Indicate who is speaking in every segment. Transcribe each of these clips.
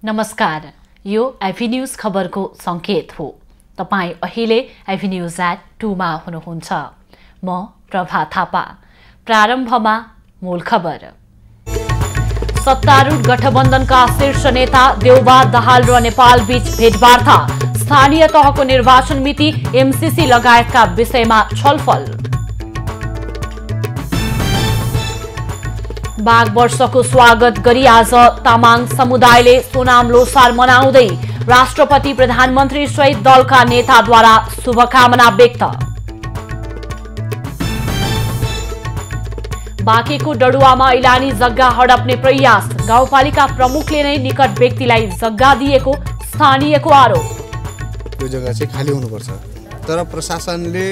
Speaker 1: नमस्कार, यो एभी न्यूज खबरको संकेत हो। तपाई अहिले एभी न्यूज @2 मा हुनुहुन्छ। म प्रभा थापा। प्रारम्भमा मूल खबर। सत्तारूढ गठबन्धनका शीर्ष नेता देउबा दाहाल र नेपाल बीच भेटवार्ता। स्थानीय तहको निर्वाचन मिति, एमसीसी लगायतका विषयमा छलफल। बाघ वर्षको स्वागत गरी आज तामाङ समुदायले सोनाम लोसार मनाउँदै राष्ट्रपति प्रधानमन्त्री सहित दलका नेताद्वारा शुभकामना व्यक्त। बाँकेको डडुवामा इलानी जग्गा हडप्ने प्रयास। गाउँपालिका प्रमुखले नै निकट व्यक्तिलाई जग्गा दिएको स्थानीयको आरोप।
Speaker 2: यो जग्गा चाहिँ खाली हुनुपर्छ, तर प्रशासनले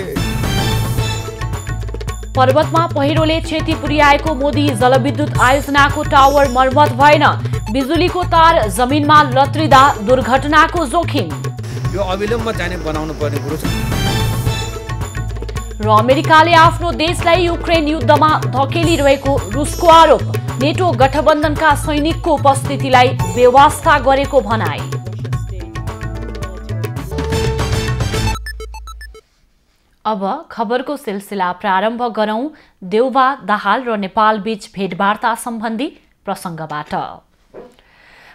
Speaker 1: पर्वतमा पहिरोले क्षति पुर्याएको मोदी जलविद्युत आयोजनाको टावर मर्मत भएन। बिजुलीको तार जमिनमा लत्रिँदा दुर्घटनाको जोखिम।
Speaker 3: यो अविलम्ब चाहिँ बनाउनु पर्ने कुरो छ।
Speaker 1: र अमेरिकाले आफ्नो देशलाई युक्रेन युद्धमा धकेलिरहेको रुसको आरोप। नेटो गठबन्धनका सैनिकको उपस्थितिलाई बेवास्ता गरेको भनाई। अब खबरको सिलसिला प्रारम्भ गरौं देउबा दाहाल र नेपाल बीच भेटवार्ता सम्बन्धी प्रसंगबाट।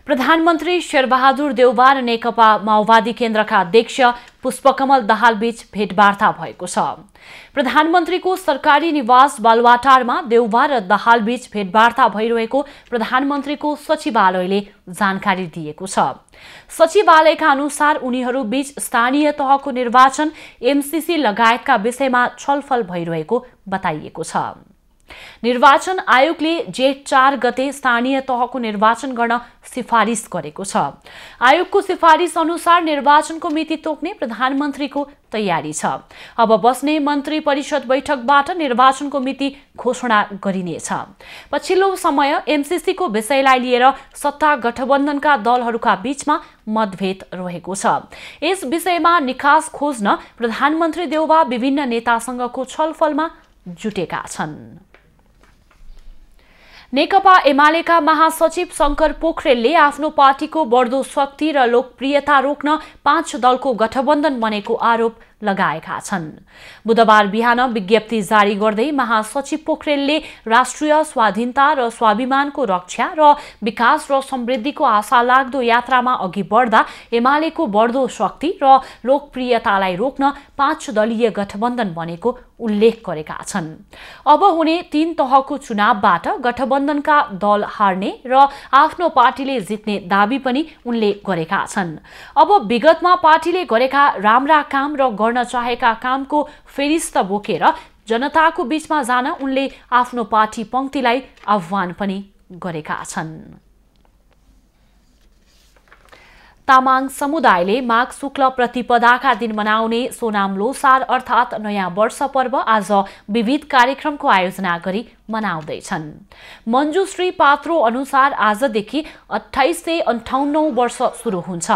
Speaker 1: प्रधानमन्त्री शेरबहादुर देउबा र नेकपा माओवादी केन्द्रका अध्यक्ष पुष्पकमल दाहाल बीच भेटवार्ता भएको छ। प्रधानमन्त्रीको सरकारी निवास बालुवाटारमा देउबा र दाहाल बीच भेटवार्ता भइरहेको प्रधानमन्त्रीको सचिवालयले जानकारी दिएको छ। सचिवालयका अनुसार उनीहरू बीच स्थानीय तहको निर्वाचन, एमसीसी लगायतका विषयमा छलफल भइरहेको बताइएको छ। निर्वाचन आयोगले जेठ 4 गते स्थानीय तहको निर्वाचन गर्न सिफारिस गरेको छ। आयोगको सिफारिस अनुसार निर्वाचनको मिति तोक्ने प्रधानमन्त्रीको तयारी छ। अब बस्ने मन्त्री परिषद बैठकबाट निर्वाचनको मिति घोषणा गरिनेछ। पछिल्लो समय एमसीसीको विषयलाई लिएर सत्ता गठबन्धनका दलहरूका बीचमा मतभेद रहेको छ। यस विषयमा निकास खोज्न प्रधानमन्त्री देउबा विभिन्न नेतासँगको छलफलमा जुटेका छन्। नेकपा एमालेका महासचिव शंकर पोखरेलले आफ्नो पार्टीको बढ्दो शक्ति र लोकप्रियता रोक्न 5 दलको गठबन्धन बनेको आरोप लगाएका छन्। बुधबार बिहान विज्ञप्ति जारी गर्दै महासचिव पोखरेलले राष्ट्रिय स्वाधीनता र स्वाभिमानको रक्षा र विकास र समृद्धिको आशा लाग्दो यात्रामा अघि बढ्दा एमालेको बढ्दो शक्ति र लोकप्रियतालाई रोक्न 5 दलीय गठबन्धन बनेको उल्लेख गरेका छन्। अब हुने 3 तहको चुनावबाट गठबन्धनका दल हार्ने र आफ्नो पार्टीले जित्ने दाबी पनि उनले गरेका छन्। अब विगतमा पार्टीले गरेका राम्रा काम र गर्न चाहेका कामको फेरिस्त बोकेर जनताको बीचमा जान उनले आफ्नो पार्टी पंक्तिलाई आह्वान पनि गरेका छन्। तामाङ समुदायले माघ शुक्ल प्रतिपदाका दिन मनाउने सोनाम लोसार अर्थात् नयाँ वर्ष पर्व आज विविध कार्यक्रमको आयोजना गरी मनाउँदैछन्। मञ्जुश्री पात्रो अनुसार आजदेखि 2858 वर्ष सुरु हुन्छ।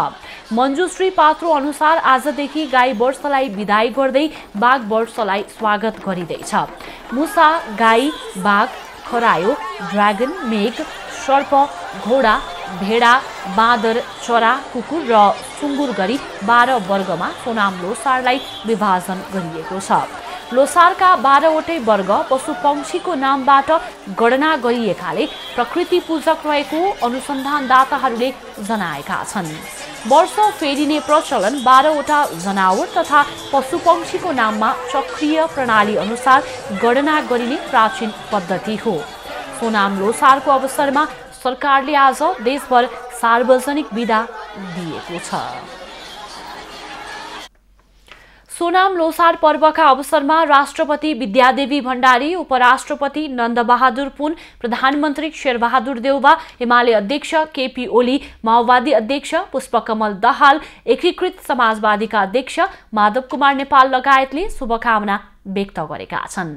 Speaker 1: मञ्जुश्री पात्रो अनुसार आजदेखि गाई वर्षलाई विदाई गर्दै बाघ वर्षलाई स्वागत गरिँदैछ। मुसा, गाई, बाघ, खरायो, ड्रागन, मेघ, सर्प, घोडा, भेडा, बाँदर, चरा, कुकुर र सुँगुर गरी 12 वर्गमा सोनाम लोसारलाई विभाजन गरिएको छ। लोसारका 12वटै वर्ग पशुपक्षीको नामबाट गणना गरिएकाले प्रकृति पूजक रहेको अनुसन्धानदाताहरूले जनाएका छन्। वर्ष फेरिने प्रचलन 12वटा जनावर तथा पशुपक्षीको नाममा चक्रीय प्रणाली अनुसार गणना गरिने प्राचीन पद्धति हो। सोनाम लोसारको अवसरमा सरकारले आज देशभर सार्वजनिक बिदा दिएको छ। सोनाम लोसार पर्वका अवसरमा राष्ट्रपति विद्यादेवी भण्डारी, उपराष्ट्रपति नन्दबहादुर पुन, प्रधानमन्त्री शेरबहादुर देउबा, एमाले अध्यक्ष केपी ओली, माओवादी अध्यक्ष पुष्पकमल दाहाल, एकीकृत समाजवादीका अध्यक्ष माधव कुमार नेपाल लगायतले शुभकामना व्यक्त गरेका छन्।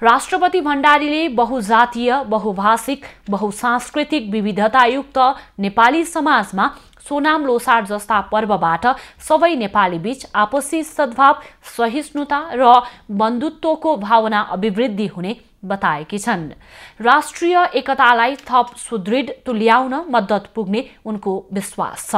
Speaker 1: राष्ट्रपति भण्डारीले बहुजातीय, बहुभाषिक, बहुसांस्कृतिक विविधतायुक्त नेपाली समाजमा सोनाम लोसार जस्ता पर्वबाट सबै नेपाली बीच आपसी सद्भाव, सहिष्णुता र बन्धुत्वको भावना अभिवृद्धि हुने बताएकी छन्। राष्ट्रिय एकतालाई थप सुदृढ तुल्याउन मद्दत पुग्ने उनको विश्वास छ।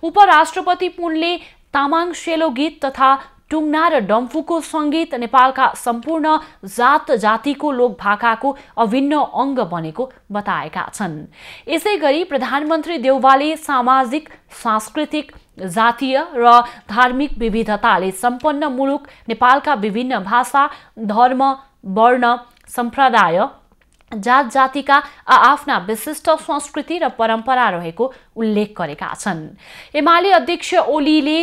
Speaker 1: उपराष्ट्रपति पुनले तामाङ सेलो गीत तथा टुङ्ना र डम्फुको सङ्गीत नेपालका सम्पूर्ण जात जातिको लोकभाकाको अभिन्न अङ्ग बनेको बताएका छन्। यसैगरी प्रधानमन्त्री देउवाले सामाजिक, सांस्कृतिक, जातीय र धार्मिक विविधताले सम्पन्न मुलुक नेपालका विभिन्न भाषा, धर्म, वर्ण, सम्प्रदाय, जात जातिका आफ्ना विशिष्ट संस्कृति र परम्परा रहेको उल्लेख गरेका छन्। एमाले अध्यक्ष ओलीले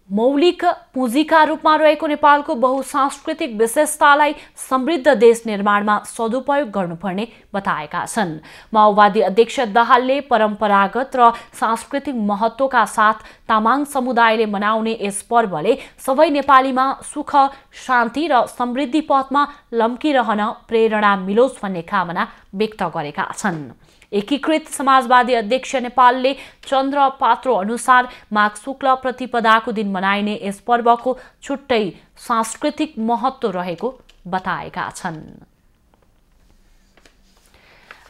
Speaker 1: मौलिक पुँजीका रूपमा रहेको नेपालको बहुसांस्कृतिक विशेषतालाई समृद्ध देश निर्माणमा सदुपयोग गर्नुपर्ने बताएका छन्। माओवादी अध्यक्ष दाहालले परम्परागत र सांस्कृतिक महत्त्वका साथ तामाङ समुदायले मनाउने यस पर्वले सबै नेपालीमा सुख, शान्ति र समृद्धि पथमा लम्किरहन प्रेरणा मिलोस् भन्ने कामना व्यक्त गरेका छन्। एकीकृत समाजवादी अध्यक्ष नेपालले चन्द्र पात्रो अनुसार माघ शुक्ल प्रतिपदाको दिन मनाइने यस पर्वको छुट्टै सांस्कृतिक महत्त्व रहेको बताएका छन्।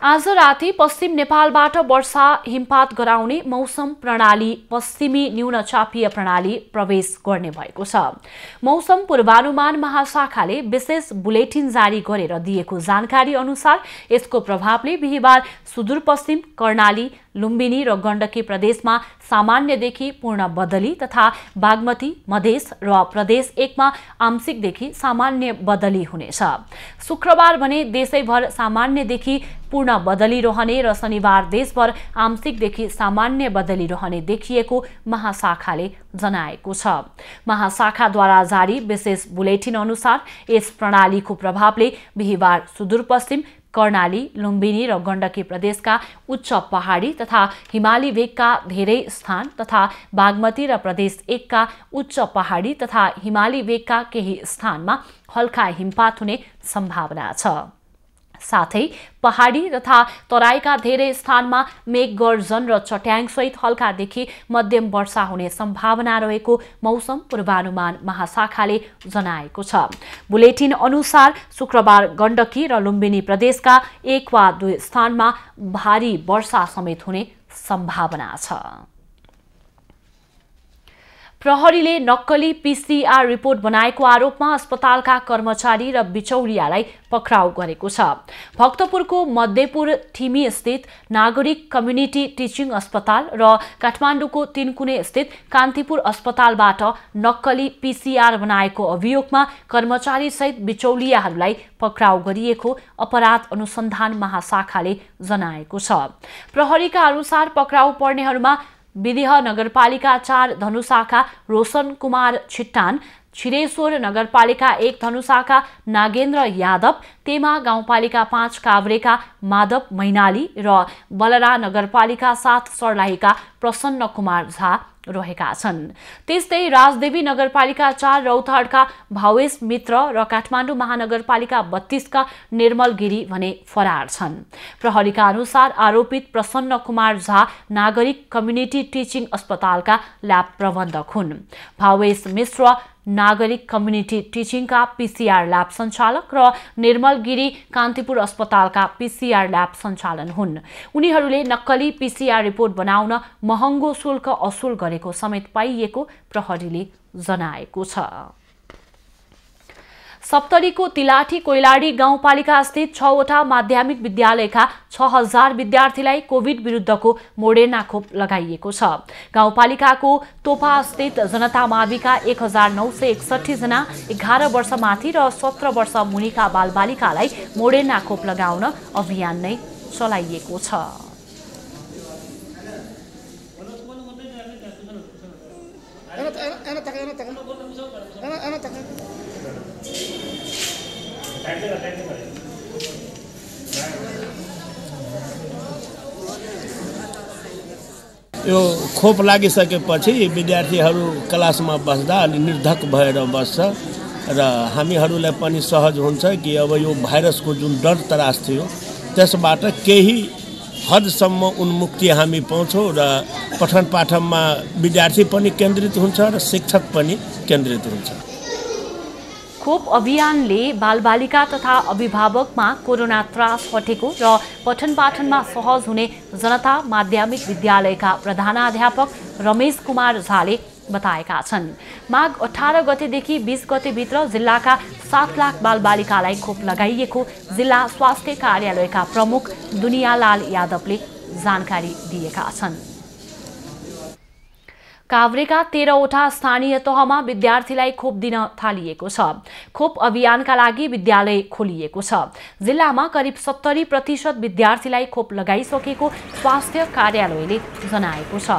Speaker 1: आज राति पश्चिम नेपालबाट वर्षा हिमपात गराउने मौसम प्रणाली पश्चिमी न्यूनचापीय प्रणाली प्रवेश गर्ने भएको छ। मौसम पूर्वानुमान महाशाखाले विशेष बुलेटिन जारी गरेर दिएको जानकारी अनुसार यसको प्रभावले बिहिबार सुदूरपश्चिम कर्णाली, लुम्बिनी र गण्डकी प्रदेशमा सामान्यदेखि पूर्ण बदली तथा बागमती, मधेस र प्रदेश 1 मा आंशिकदेखि सामान्य बदली हुनेछ। शुक्रबार भने देशैभर सामान्यदेखि पूर्ण बदली रहने र शनिबार देशभर आंशिकदेखि सामान्य बदली रहने देखिएको महाशाखाले जनाएको छ। महाशाखाद्वारा जारी विशेष बुलेटिन अनुसार यस प्रणालीको प्रभावले बिहिबार सुदूरपश्चिम कर्णाली, लुम्बिनी र गण्डकी प्रदेशका उच्च पहाडी तथा हिमाली भेगका धेरै स्थान तथा बागमती र प्रदेश 1 का उच्च पहाडी तथा हिमाली भेगका केही स्थानमा हल्का हिमपात हुने सम्भावना छ। साथै पहाडी तथा तराईका धेरै स्थानमा मेघगर्जन र चट्याङसहित हल्कादेखि मध्यम वर्षा हुने सम्भावना रहेको मौसम पूर्वानुमान महाशाखाले जनाएको छ। बुलेटिन अनुसार शुक्रबार गण्डकी र लुम्बिनी प्रदेशका 1 वा 2 स्थानमा भारी वर्षा समेत हुने सम्भावना छ। प्रहरीले नक्कली पीसीआर रिपोर्ट बनाएको आरोपमा अस्पतालका कर्मचारी र बिचौलियालाई पक्राउ गरेको छ। भक्तपुरको मध्यपुर ठिमी स्थित नागरिक कम्युनिटी टिचिङ अस्पताल र काठमाडौँको तिनकुने स्थित कान्तिपुर अस्पतालबाट नक्कली पीसीआर बनाएको अभियोगमा कर्मचारी सहित बिचौलियाहरूलाई पक्राउ गरिएको अपराध अनुसन्धान महाशाखाले जनाएको छ। प्रहरीका अनुसार पक्राउ पर्नेहरूमा विदेह नगरपालिका 4 धनुषाका रोशन कुमार छिट्टान, छिरेश्वर नगरपालिका 1 धनुषाका नागेन्द्र यादव, तेमा गाउँपालिका 5 काभ्रेका माधव मैनाली र बलरा नगरपालिका 7 सर्लाहीका प्रसन्न कुमार झा रहेका छन्। त्यस्तै राजदेवी नगरपालिका 4 रौतहटका भावेश मित्र र काठमाडौँ महानगरपालिका 32 का निर्मल गिरी भने फरार छन्। प्रहरीका अनुसार आरोपित प्रसन्न कुमार झा नागरिक कम्युनिटी टिचिङ अस्पतालका ल्याब प्रबन्धक हुन्। भावेश मिश्र नागरिक कम्युनिटी टिचिङका पीसीआर ल्याब सञ्चालक र निर्मल गिरी कान्तिपुर अस्पतालका पीसीआर ल्याब सञ्चालन हुन्। उनीहरूले नक्कली पीसीआर रिपोर्ट बनाउन महँगो शुल्क असुल गरेको समेत पाइएको प्रहरीले जनाएको छ। सप्तरीको तिलाठी कोइलाडी गाउँपालिका स्थित 6 वटा माध्यमिक विद्यालयका 6000 विद्यार्थीलाई कोभिड विरुद्धको मोडेर्ना खोप लगाइएको छ। गाउँपालिकाको तोपा स्थित जनता माविका 1961 जना 11 वर्षमाथि र 17 वर्ष मुनिका बालबालिकालाई मोडेर्ना खोप लगाउन अभियान नै चलाइएको छ।
Speaker 4: यो खोप लागिसकेपछि विद्यार्थीहरू क्लासमा बस्दा अलि निर्धक भएर बस्छ र हामीहरूलाई पनि सहज हुन्छ कि अब यो भाइरसको जुन डर त्रास थियो त्यसबाट केही हदसम्म उन्मुक्ति हामी पाउँछौँ र पठन पाठनमा विद्यार्थी पनि केन्द्रित हुन्छ र शिक्षक पनि केन्द्रित हुन्छ।
Speaker 1: खोप अभियानले बालबालिका तथा अभिभावकमा कोरोना त्रास हटेको र पठन पाठनमा सहज हुने जनता माध्यमिक विद्यालयका प्रधानाध्यापक रमेश कुमार झाले बताएका छन्। माघ 18 गतेदेखि 20 गतेभित्र जिल्लाका 7 लाख बालबालिकालाई खोप लगाइएको जिल्ला स्वास्थ्य कार्यालयका प्रमुख दुनियालाल यादवले जानकारी दिएका छन्। काभ्रेका 13वटा स्थानीय तहमा विद्यार्थीलाई खोप दिन थालिएको छ। खोप अभियानका लागि विद्यालय खोलिएको छ। जिल्लामा करिब 70% विद्यार्थीलाई खोप लगाइसकेको स्वास्थ्य कार्यालयले जनाएको छ।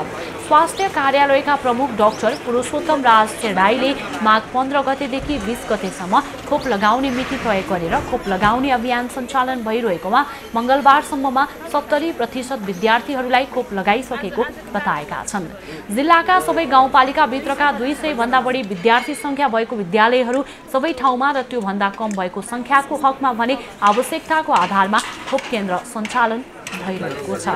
Speaker 1: स्वास्थ्य कार्यालयका प्रमुख डाक्टर पुरुषोत्तम राज चेडाईले माघ 15 गतेदेखि 20 गतेसम्म खोप लगाउने मिति तय गरेर खोप लगाउने अभियान सञ्चालन भइरहेकोमा मंगलबारसम्ममा 70% विद्यार्थीहरूलाई खोप लगाइसकेको बताएका छन्। जिल्लाका सबै गाउँपालिकाभित्रका 200 भन्दा बढी विद्यार्थी संख्या भएको विद्यालयहरू सबै ठाउँमा र त्यो भन्दा कम भएको संख्याको हकमा भने आवश्यकताको आधारमा खोप केन्द्र सञ्चालन भइरहेको छ।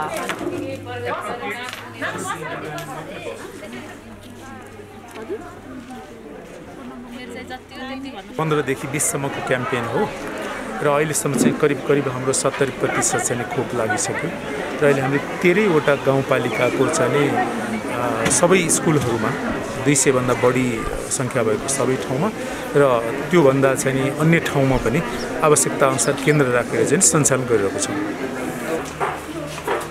Speaker 5: 15 देखि 20 सम्मको क्याम्पेन हो र अहिलेसम्म चाहिँ करिब हाम्रो 70% चाहिँ खोप लागिसक्यो र अहिले हामीले 13वटा गाउँपालिकाको चाहिँ सबै स्कुलहरूमा 200 भन्दा बढी संख्या भएको सबै ठाउँमा र त्यो भन्दा चाहिँ अन्य ठाउँमा पनि आवश्यकता अनुसार केन्द्र राखेर चाहिँ सञ्चालन गरिरहेको छौँ।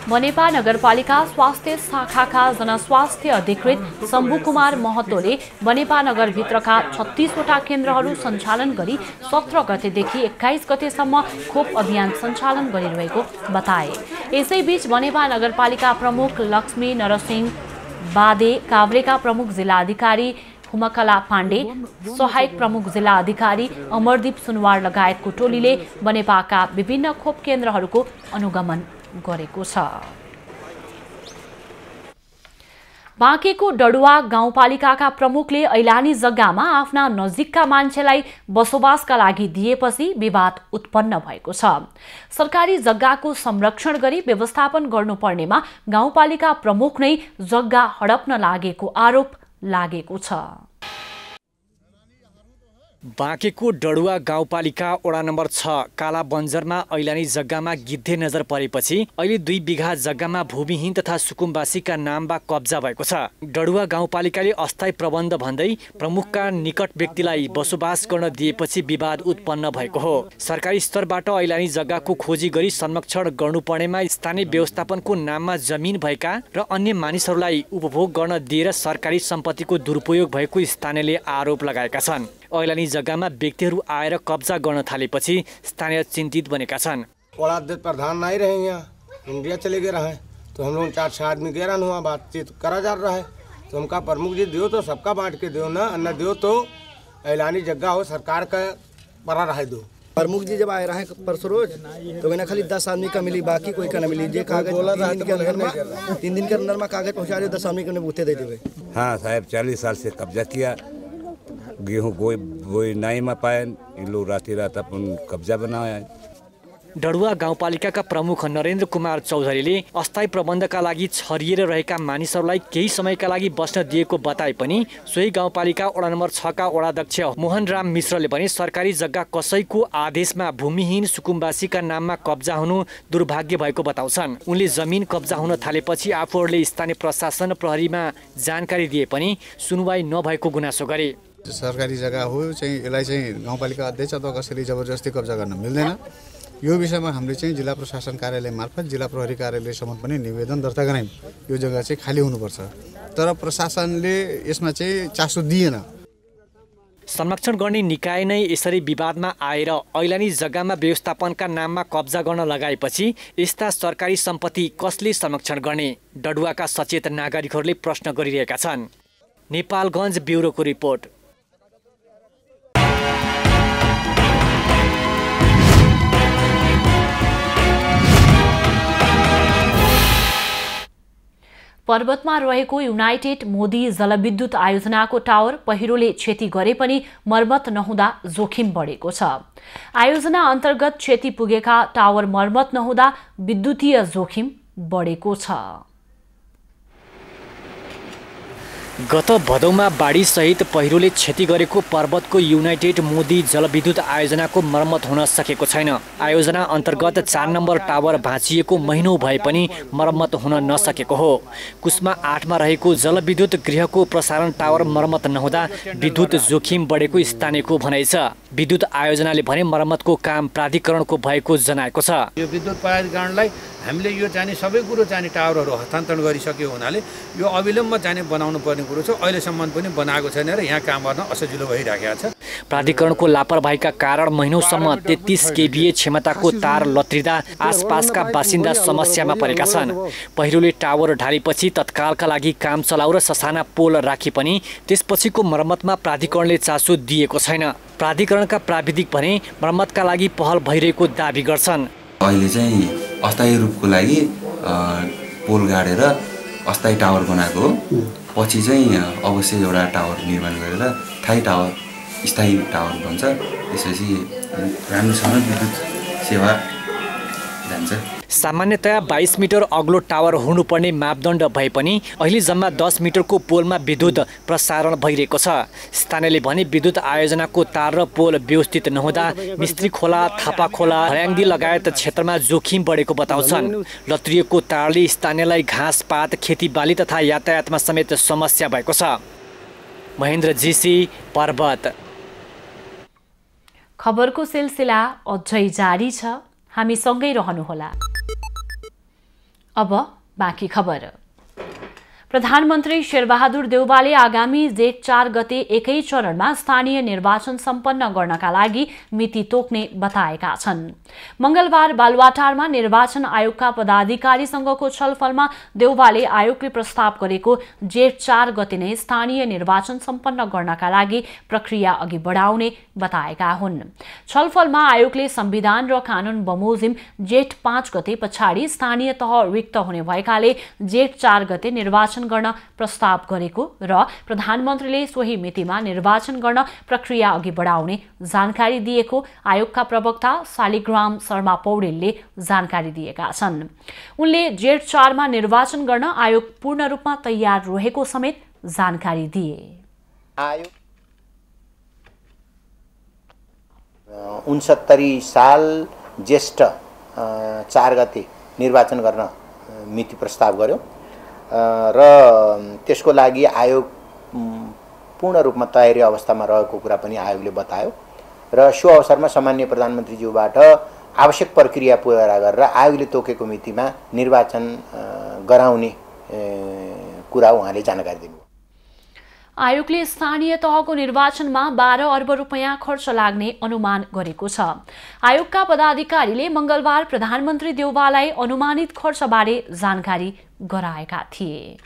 Speaker 1: बनेपा नगरपालिका स्वास्थ्य शाखाका जनस्वास्थ्य अधिकृत शम्भु कुमार महतोले बनेपा नगरभित्रका 36वटा केन्द्रहरू सञ्चालन गरी 17 गतेदेखि 21 गतेसम्म खोप अभियान सञ्चालन गरिरहेको बताए। यसैबीच बनेपा नगरपालिका प्रमुख लक्ष्मी नरसिंह बादे, काभ्रेका प्रमुख जिल्लाधिकारी हुमकला पाण्डे, सहायक प्रमुख जिल्ला अधिकारी अमरदीप सुनवार लगायतको टोलीले बनेपाका विभिन्न खोप केन्द्रहरूको अनुगमन गरेको छ। बाँकेको डडुवा गाउँपालिकाका प्रमुखले ऐलानी जग्गामा आफ्ना नजिकका मान्छेलाई बसोबासका लागि दिएपछि विवाद उत्पन्न भएको छ। सरकारी जग्गाको संरक्षण गरी व्यवस्थापन गर्नुपर्नेमा गाउँपालिका प्रमुख नै जग्गा हडप्न लागेको आरोप लागेको छ।
Speaker 6: बाँकेको डडुवा गाउँपालिका वडा नम्बर 6 काला बन्जरमा ऐलानी जग्गामा गिद्धे नजर परेपछि अहिले 2 बिघा जग्गामा भूमिहीन तथा सुकुम्बासीका नाममा कब्जा भएको छ। डडुवा गाउँपालिकाले अस्थायी प्रबन्ध भन्दै प्रमुखका निकट व्यक्तिलाई बसोबास गर्न दिएपछि विवाद उत्पन्न भएको हो। सरकारी स्तरबाट ऐलानी जग्गाको खोजी गरी संरक्षण गर्नुपर्नेमा स्थानीय व्यवस्थापनको नाममा जमिन भएका र अन्य मानिसहरूलाई उपभोग गर्न दिएर सरकारी सम्पत्तिको दुरुपयोग भएको स्थानीयले आरोप लगाएका छन्। ऐलानी जग्गामा व्यक्तिहरू आएर कब्जा गर्न थालेपछि स्थानीय चिन्तित बनेका छन्।
Speaker 7: वड़ा अध्यक्ष प्रधान नहीं रहे, यहाँ इंडिया चले गए रहे, तो हम लोग 4-6 आदमी गेरान हुआ, बातचीत करा जा रहा है। तो हमका प्रमुख जी दियो तो सबका बांट के दो ना, अन्ना दियो तो ऐलानी जगह हो सरकार का बड़ा रहे दो।
Speaker 8: प्रमुख जी जब आए रहे परसों रोज तो मैंने खाली 10 आदमी का मिली, बाकी कोई का न मिली। जे कागज 3 दिन के अंदर में कागज पहुँचा रहे 10 आदमी को बूथे दे देवे।
Speaker 9: हाँ साहब, 40 साल से कब्जा किया, गेहूँ बोई नहीं में पाए, इन लोग रात अपन कब्जा बनाया।
Speaker 6: डडुवा गाउँपालिकाका प्रमुख नरेन्द्र कुमार चौधरीले अस्थायी प्रबन्धका लागि छरिएर रहेका मानिसहरूलाई केही समयका लागि बस्न दिएको बताए पनि सोही गाउँपालिका वडा नम्बर 6 का वडाध्यक्ष मोहन राम मिश्रले पनि सरकारी जग्गा कसैको आदेशमा भूमिहीन सुकुम्बासीका नाममा कब्जा हुनु दुर्भाग्य भएको बताउँछन्। उनले जमिन कब्जा हुन थालेपछि आफूहरूले स्थानीय प्रशासन प्रहरीमा जानकारी दिए पनि सुनवाई नभएको गुनासो गरे।
Speaker 2: सरकारी जग्गा हो चाहिँ यसलाई चाहिँ गाउँपालिका अध्यक्ष अथवा कसैले जबरजस्ती कब्जा गर्न मिल्दैन। यो विषयमा हामीले चाहिँ जिल्ला प्रशासन कार्यालय मार्फत जिल्ला प्रहरी कार्यालयसम्म पनि निवेदन दर्ता गरायौँ। यो जग्गा चाहिँ खाली हुनुपर्छ, तर प्रशासनले यसमा चाहिँ चासो दिएन।
Speaker 6: संरक्षण गर्ने निकाय नै यसरी विवादमा आएर ऐलानी जग्गामा व्यवस्थापनका नाममा कब्जा गर्न लगाएपछि यस्ता सरकारी सम्पत्ति कसले संरक्षण गर्ने? डडुवाका सचेत नागरिकहरूले प्रश्न गरिरहेका छन्। नेपालगञ्ज ब्युरोको रिपोर्ट।
Speaker 1: पर्वतमा रहेको युनाइटेड मोदी जलविद्युत आयोजनाको टावर पहिरोले क्षति गरे पनि मर्मत नहुँदा जोखिम बढेको छ। आयोजना अन्तर्गत क्षति पुगेका टावर मर्मत नहुँदा विद्युतीय जोखिम बढेको छ।
Speaker 6: गत भदौमा बाढीसहित पहिरोले क्षति गरेको पर्वतको युनाइटेड मोदी जलविद्युत आयोजनाको मर्मत हुन सकेको छैन। आयोजना अन्तर्गत 4 नम्बर टावर भाँचिएको महिनौ भए पनि मर्मत हुन नसकेको हो। कुस्मा 8मा रहेको जलविद्युत गृहको प्रसारण टावर मर्मत नहुँदा विद्युत जोखिम बढेको स्थानीयको भनाइ छ। विद्युत आयोजनाले भने मर्मतको काम प्राधिकरणको भएको जनाएको छ।
Speaker 3: यो विद्युत प्राधिकरणलाई हामीले यो चाहिने सबै कुरो चाहिने टावरहरू हस्तान्तरण गरिसक्यो हुनाले यो अविलम्ब चाहिने बनाउनु पर्ने कुरो छ। अहिलेसम्म पनि बनाएको छैन र यहाँ काम गर्न असजिलो भइरहेको छ।
Speaker 6: प्राधिकरणको लापरवाहीका कारण महिनौसम्म 33 केभीए क्षमताको तार लत्रिँदा आसपासका बासिन्दा समस्यामा परेका छन्। पहिरोले टावर ढालेपछि तत्कालका लागि काम चलाउ र ससाना पोल राखी पनि त्यसपछिको मर्मतमा प्राधिकरणले चासो दिएको छैन। प्राधिकरणका प्राविधिक भने मर्मतका लागि पहल भइरहेको दाबी गर्छन्।
Speaker 10: अहिले चाहिँ अस्थायी रूपको लागि पोल गाडेर अस्थायी टावर बनाएको हो। पछि चाहिँ अवश्य एउटा टावर निर्माण गरेर स्थायी टावर बन्छ। त्यसपछि राम्रोसँग विद्युत सेवा जान्छ।
Speaker 6: सामान्यतया 22 मिटर अग्लो टावर हुनुपर्ने मापदण्ड भए पनि अहिले जम्मा 10 मिटरको पोलमा विद्युत प्रसारण भइरहेको छ। स्थानीयले भने विद्युत आयोजनाको तार र पोल व्यवस्थित नहुँदा मिस्त्री खोला, थापा खोला, हर्याङ्दी लगायत क्षेत्रमा जोखिम बढेको बताउँछन्। लत्रिएको तारले स्थानीयलाई घाँसपात, खेतीबाली तथा यातायातमा समेत समस्या भएको छ। महेन्द्र जीसी, पर्वत।
Speaker 1: खबरको सिलसिला अझै जारी छ, हामी सँगै रहनुहोला। अब बाँकी खबर। प्रधानमन्त्री शेरबहादुर देउवाले आगामी जेठ 4 गते एकै चरणमा स्थानीय निर्वाचन सम्पन्न गर्नका लागि मिति तोक्ने बताएका छन्। मंगलबार बालुवाटारमा निर्वाचन आयोगका पदाधिकारीसँगको छलफलमा देउवाले आयोगले प्रस्ताव गरेको जेठ 4 गते नै स्थानीय निर्वाचन सम्पन्न गर्नका लागि प्रक्रिया अघि बढाउने बताएका हुन्। छलफलमा आयोगले संविधान र कानून बमोजिम जेठ 5 गते पछाडि स्थानीय तह रिक्त हुने भएकाले जेठ 4 गते निर्वाचन गर्न प्रस्ताव गरेको र प्रधानमन्त्रीले सोही मितिमा निर्वाचन गर्न प्रक्रिया अघि बढाउने जानकारी दिएको आयोगका प्रवक्ता शालिग्राम शर्मा पौडेलले जानकारी दिएका छन्। उनले जेठ 4 मा निर्वाचन गर्न आयोग पूर्ण रूपमा तयार रहेको समेत जानकारी दिए।
Speaker 11: आयोग 69 साल ज्येष्ठ 4 गते निर्वाचन गर्न मिति प्रस्ताव गर्यो र त्यसको लागि आयोग पूर्ण रूपमा तयारी अवस्थामा रहेको कुरा पनि आयोगले बतायो र सो अवसरमा सामान्य प्रधानमन्त्रीज्यूबाट आवश्यक प्रक्रिया पूरा गरेर आयोगले तोकेको मितिमा निर्वाचन गराउने कुरा उहाँले जानकारी दिनुभयो।
Speaker 1: आयोगले स्थानीय तहको निर्वाचनमा 12 अर्ब रुपैयाँ खर्च लाग्ने अनुमान गरेको छ। आयोगका पदाधिकारीले मंगलबार प्रधानमन्त्री देउवालाई अनुमानित खर्चबारे जानकारी गराएका थिए।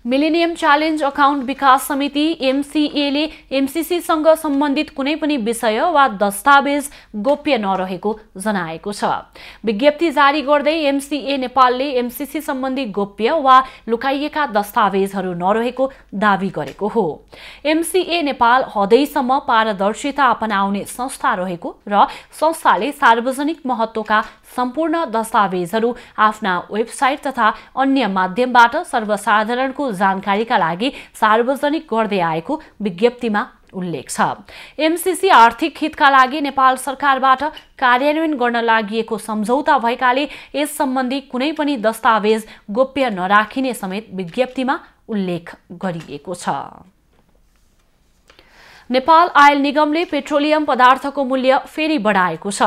Speaker 1: मिलेनियम च्यालेन्ज अकाउन्ट विकास समिति एमसीएले एमसीसीसँग सम्बन्धित कुनै पनि विषय वा दस्तावेज गोप्य नरहेको जनाएको छ। विज्ञप्ति जारी गर्दै एमसीए नेपालले एमसीसी सम्बन्धी गोप्य वा लुकाइएका दस्तावेजहरू नरहेको दावी गरेको हो। एमसीए नेपाल हदैसम्म पारदर्शिता अपनाउने संस्था रहेको र संस्थाले सार्वजनिक महत्त्वका सम्पूर्ण दस्तावेजहरू आफ्ना वेबसाइट तथा अन्य माध्यमबाट सर्वसाधारणको जानकारीका लागि सार्वजनिक गर्दै आएको विज्ञप्तिमा उल्लेख छ। एमसीसी आर्थिक हितका लागि नेपाल सरकारबाट कार्यान्वयन गर्न लागि सम्झौता भएकाले यस सम्बन्धी कुनै पनि दस्तावेज गोप्य नराखिने समेत विज्ञप्तिमा उल्लेख गरिएको छ। नेपाल आयल निगमले पेट्रोलियम पदार्थको मूल्य फेरि बढाएको छ।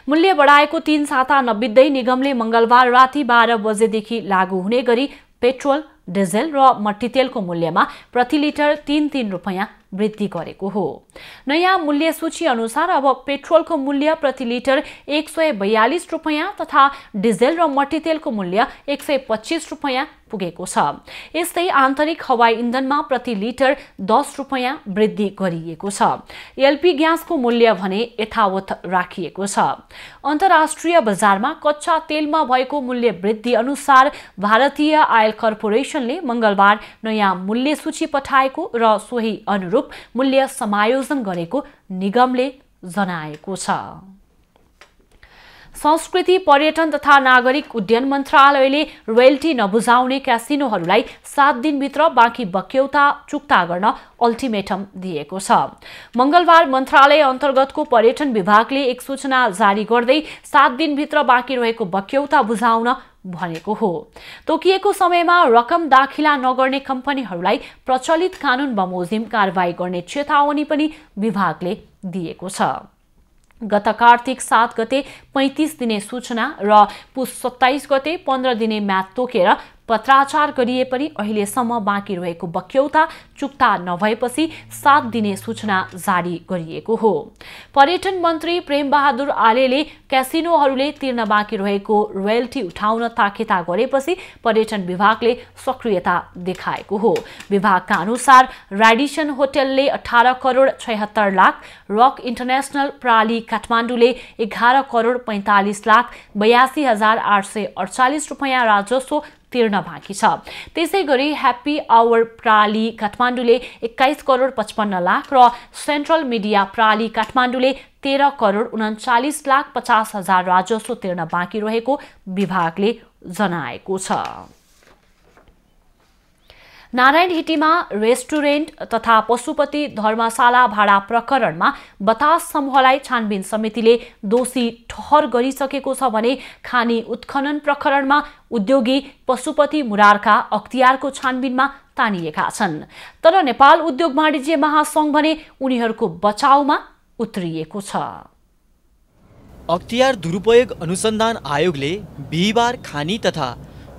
Speaker 1: मूल्य बढाएको 3 साता नबित्दै निगमले मंगलबार राति 12 बजेदेखि लागू हुने गरी पेट्रोल, डिजेल र मट्टीतेलको मूल्यमा प्रति लिटर 3-3 रुपैयाँ वृद्धि गरेको हो। नयाँ मूल्य सूची अनुसार अब पेट्रोलको मूल्य प्रति लिटर 142 रुपैयाँ तथा डिजेल र मट्टीतेलको मूल्य 125 रुपैयाँ पुगेको छ। यस्तै आन्तरिक हवाई इन्धनमा प्रति लिटर 10 रुपैयाँ वृद्धि गरिएको छ। एलपी ग्यासको मूल्य भने यथावत राखिएको छ। अन्तर्राष्ट्रिय बजारमा कच्चा तेलमा भएको मूल्य वृद्धि अनुसार भारतीय आयल कर्पोरेसनले मंगलबार नयाँ मूल्य सूची पठाएको र सोही अनुरूप मूल्य समायोजन गरेको निगमले जनाएको छ। संस्कृति पर्यटन तथा नागरिक उड्डयन मन्त्रालयले रोयल्टी नबुझाउने क्यासिनोहरूलाई 7 दिनभित्र बाँकी बक्यौता चुक्ता गर्न अल्टिमेटम दिएको छ। मंगलबार मन्त्रालय अन्तर्गतको पर्यटन विभागले एक सूचना जारी गर्दै 7 दिनभित्र बाँकी रहेको बक्यौता बुझाउन भनेको हो। तोकिएको समयमा रकम दाखिला नगर्ने कम्पनीहरूलाई प्रचलित कानून बमोजिम कारबाही गर्ने चेतावनी पनि विभागले दिएको छ। गत कार्तिक 7 गते 35 दिने सूचना र पुस 27 गते 15 दिने म्याद तोकेर पत्राचार गरिए पनि अहिलेसम्म बाँकी रहेको बक्यौता चुक्ता नभएपछि 7 दिने सूचना जारी गरिएको हो। पर्यटन मन्त्री प्रेम बहादुर आलेले क्यासिनोहरूले तिर्न बाँकी रहेको रोयल्टी उठाउन ताकेता गरेपछि पर्यटन विभागले सक्रियता देखाएको हो। विभागका अनुसार राडिसन होटलले 18 करोड 76 लाख, रक इन्टरनेशनल प्राली काठमाडौँले 11 करोड 45 लाख 82,848 रुपैयाँ राजस्व तिर्न बाँकी छ। त्यसैगरी ह्याप्पी आवर प्राली काठमाडौँले 21 करोड 55 लाख र सेन्ट्रल मिडिया प्राली काठमाडौँले 13 करोड 39 लाख 50 हजार राजस्व तिर्न बाँकी रहेको विभागले जनाएको छ। नारायणहिटीमा रेस्टुरेन्ट तथा पशुपति धर्मशाला भाडा प्रकरणमा बतास समूहलाई छानबिन समितिले दोषी ठहर गरिसकेको छ भने खानी उत्खनन प्रकरणमा उद्योगी पशुपति मुरारका अख्तियारको छानबिनमा तानिएका छन्। तर नेपाल उद्योग वाणिज्य महासंघ भने उनीहरूको बचाउमा उत्रिएको छ।
Speaker 6: अख्तियार दुरुपयोग अनुसन्धान आयोगले बिहिबार खानी तथा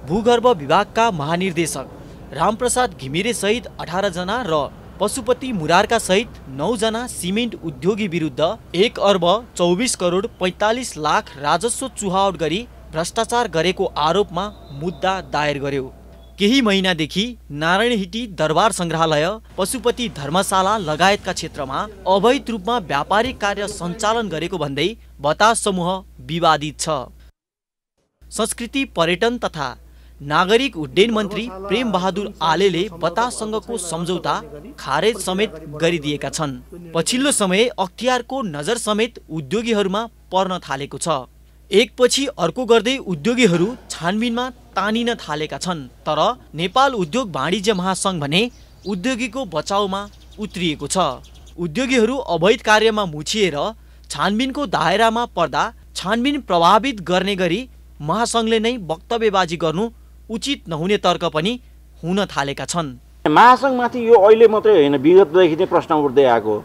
Speaker 6: भूगर्भ विभागका महानिर्देशक रामप्रसाद घिमिरे सहित 18 जना र पशुपति मुरारका सहित 9 जना सिमेन्ट उद्योगी विरुद्ध 1 अर्ब 24 करोड 45 लाख राजस्व चुहावट गरी भ्रष्टाचार गरेको आरोपमा मुद्दा दायर गर्यो। केही महिनादेखि नारायणहिटी दरबार संग्रहालय, पशुपति धर्मशाला लगायतका क्षेत्रमा अवैध रूपमा व्यापारिक कार्य सञ्चालन गरेको भन्दै बतास समूह विवादित छ। संस्कृति पर्यटन तथा नागरिक उड्डयन मन्त्री प्रेम बहादुर आलेले बताससँगको सम्झौता खारेज समेत गरिदिएका छन्। पछिल्लो समय अख्तियारको नजर समेत उद्योगीहरूमा पर्न थालेको छ। एकपछि अर्को गर्दै उद्योगीहरू छानबिनमा तानिन थालेका छन्। तर नेपाल उद्योग वाणिज्य महासंघ भने उद्योगीको बचाउमा उत्रिएको छ। उद्योगीहरू अवैध कार्यमा मुछिएर छानबिनको दायरामा पर्दा छानबिन प्रभावित गर्ने गरी महासंघले नै वक्तव्यबाजी गर्नु उचित नहुने तर्क पनि हुन थालेका छन्।
Speaker 12: महासंघमाथि यो अहिले मात्रै होइन, विगतदेखि नै प्रश्न उठ्दै आएको।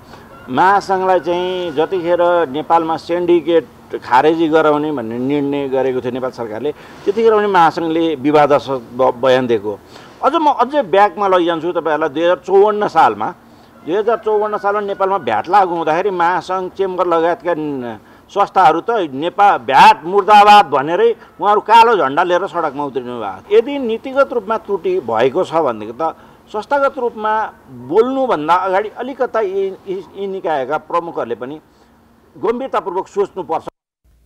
Speaker 12: महासंघलाई चाहिँ जतिखेर नेपालमा सिन्डिकेट खारेजी गराउने भन्ने निर्णय गरेको थियो नेपाल सरकारले, त्यतिखेर पनि महासंघले विवादास्पद बयान दिएको। अझै ब्याकमा लैजान्छु तपाईँहरूलाई। 2054 सालमा नेपालमा भ्याट लागु हुँदाखेरि महासंघ चेम्बर लगायतका संस्थाहरू त नेपाल भ्याट मुर्दाबाद भनेरै उहाँहरू कालो झन्डा लिएर सडकमा उत्रिनु भएको। यदि नीतिगत रूपमा त्रुटि भएको छ भनेदेखि त संस्थागत रूपमा बोल्नुभन्दा अगाडि अलिकता यी निकायका प्रमुखहरूले पनि गम्भीरतापूर्वक सोच्नुपर्छ।